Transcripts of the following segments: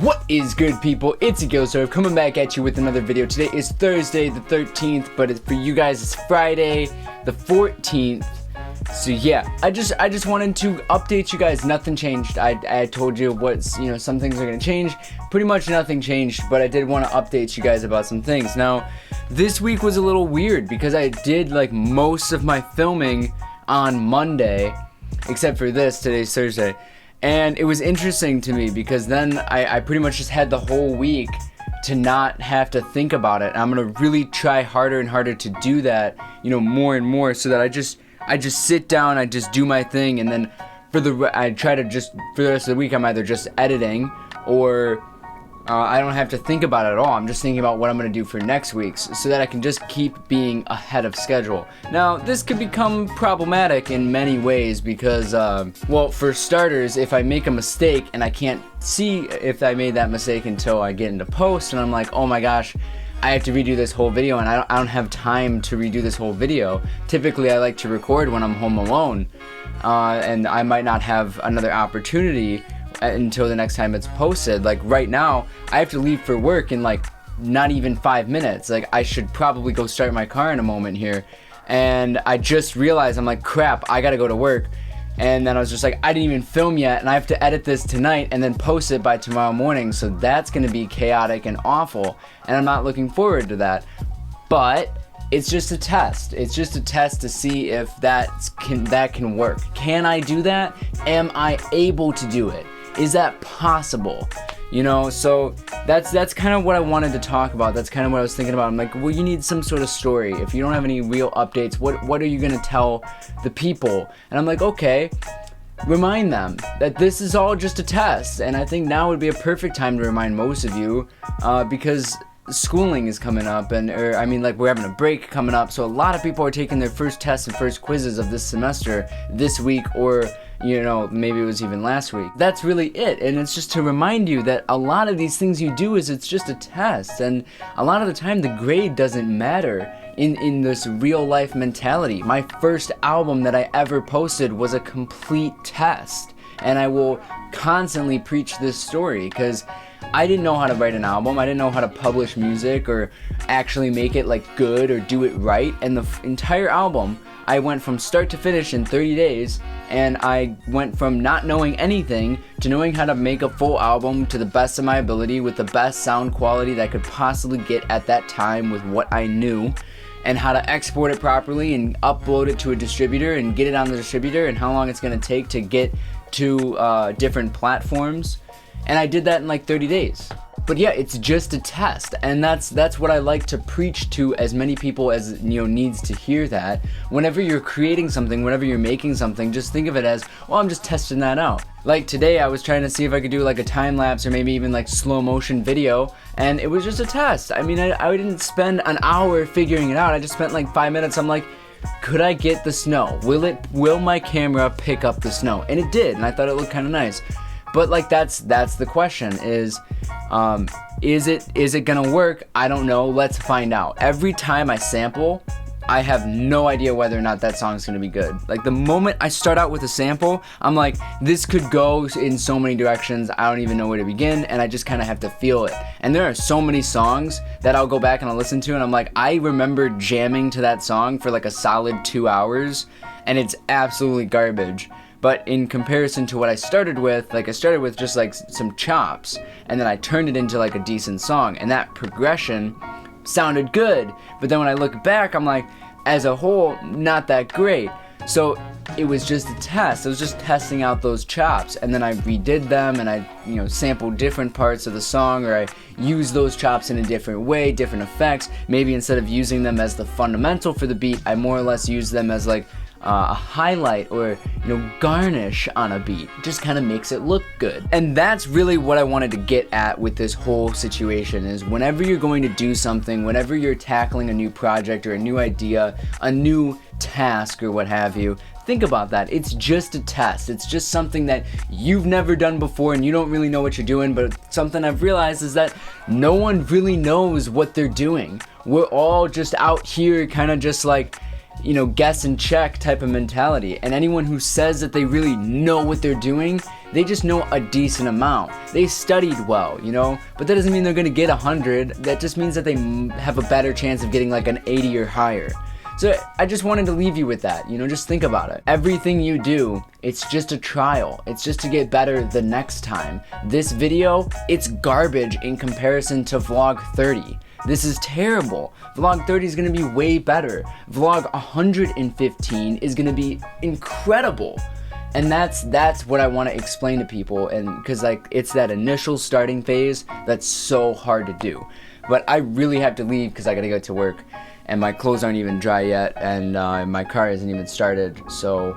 What is good, people? It's Jagilsdorf coming back at you with another video. Today is Thursday the 13th, but for you guys it's Friday the 14th. So yeah, I just wanted to update you guys. Nothing changed. I told you some things are gonna change. Pretty much nothing changed, but I did want to update you guys about some things. Now, this week was a little weird because I did like most of my filming on Monday, except for this. Today's Thursday. And it was interesting to me because then I pretty much just had the whole week to not have to think about it. And I'm gonna really try harder and harder to do that, more and more, so that I just sit down, I just do my thing, and then for the rest of the week I'm either just editing or I don't have to think about it at all. I'm just thinking about what I'm gonna do for next week's, so that I can just keep being ahead of schedule. Now, this could become problematic in many ways because, well, for starters, if I make a mistake and I can't see if I made that mistake until I get into post, and I'm like, oh my gosh, I have to redo this whole video, and I don't have time to redo this whole video. Typically, I like to record when I'm home alone, and I might not have another opportunity until the next time it's posted. Like right now, I have to leave for work in like not even 5 minutes. Like I should probably go start my car in a moment here, and I just realized, I'm like, crap, I gotta go to work. And then I was just like, I didn't even film yet, and I have to edit this tonight and then post it by tomorrow morning, so that's gonna be chaotic and awful, and I'm not looking forward to that. But it's just a test. It's just a test to see if that can work. Can I do that? Am I able to do it? Is that possible? So that's kind of what I wanted to talk about. That's kind of what I was thinking about. I'm like, well, you need some sort of story. If you don't have any real updates, what are you gonna tell the people? And I'm like, okay, remind them that this is all just a test. And I think now would be a perfect time to remind most of you, because schooling is coming up, we're having a break coming up, so a lot of people are taking their first tests and first quizzes of this semester this week, or maybe it was even last week. That's really it. And it's just to remind you that a lot of these things you do it's just a test, and a lot of the time the grade doesn't matter in this real life mentality. My first album that I ever posted was a complete test, and I will constantly preach this story because I didn't know how to write an album. I didn't know how to publish music or actually make it like good or do it right. And the entire album, I went from start to finish in 30 days, and I went from not knowing anything to knowing how to make a full album to the best of my ability with the best sound quality that I could possibly get at that time with what I knew, and how to export it properly and upload it to a distributor and get it on the distributor, and how long it's going to take to get to different platforms. And I did that in like 30 days. But yeah, it's just a test, and that's what I like to preach to as many people as needs to hear that. Whenever you're creating something, whenever you're making something, just think of it as, well, I'm just testing that out. Like today, I was trying to see if I could do like a time lapse or maybe even like slow motion video, and it was just a test. I mean, I didn't spend an hour figuring it out. I just spent like 5 minutes. I'm like, could I get the snow? Will my camera pick up the snow? And it did, and I thought it looked kind of nice. But like that's the question is it gonna work? I don't know. Let's find out. Every time I sample, I have no idea whether or not that song's gonna be good. Like the moment I start out with a sample, I'm like, this could go in so many directions. I don't even know where to begin, and I just kind of have to feel it. And there are so many songs that I'll go back and I'll listen to, and I'm like, I remember jamming to that song for like a solid 2 hours, and it's absolutely garbage. But in comparison to what I started with, like I started with just like some chops, and then I turned it into like a decent song, and that progression sounded good. But then when I look back, I'm like, as a whole, not that great. So it was just a test. I was just testing out those chops, and then I redid them, and I sampled different parts of the song, or I used those chops in a different way, different effects. Maybe instead of using them as the fundamental for the beat, I more or less used them as like a highlight or garnish on a beat. It just kind of makes it look good. And that's really what I wanted to get at with this whole situation, is whenever you're going to do something, whenever you're tackling a new project or a new idea, a new task or what have you, think about that. It's just a test. It's just something that you've never done before, and you don't really know what you're doing. But something I've realized is that no one really knows what they're doing. We're all just out here kind of just like you know, guess and check type of mentality. And anyone who says that they really know what they're doing, they just know a decent amount. They studied well, you know, but that doesn't mean they're gonna get 100. That just means that they have a better chance of getting like an 80 or higher. So I just wanted to leave you with that, you know, just think about it. Everything you do, it's just a trial. It's just to get better the next time. This video, it's garbage in comparison to vlog 30. This is terrible. Vlog 30 is gonna be way better. Vlog 115 is gonna be incredible. And that's what I want to explain to people, and because like it's that initial starting phase that's so hard to do. But I really have to leave because I gotta go to work, and my clothes aren't even dry yet, and my car isn't even started. So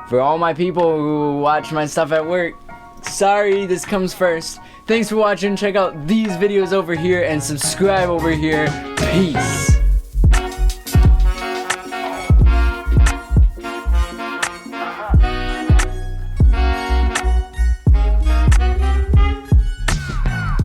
for all my people who watch my stuff at work, sorry, this comes first. Thanks for watching. Check out these videos over here and subscribe over here. Peace.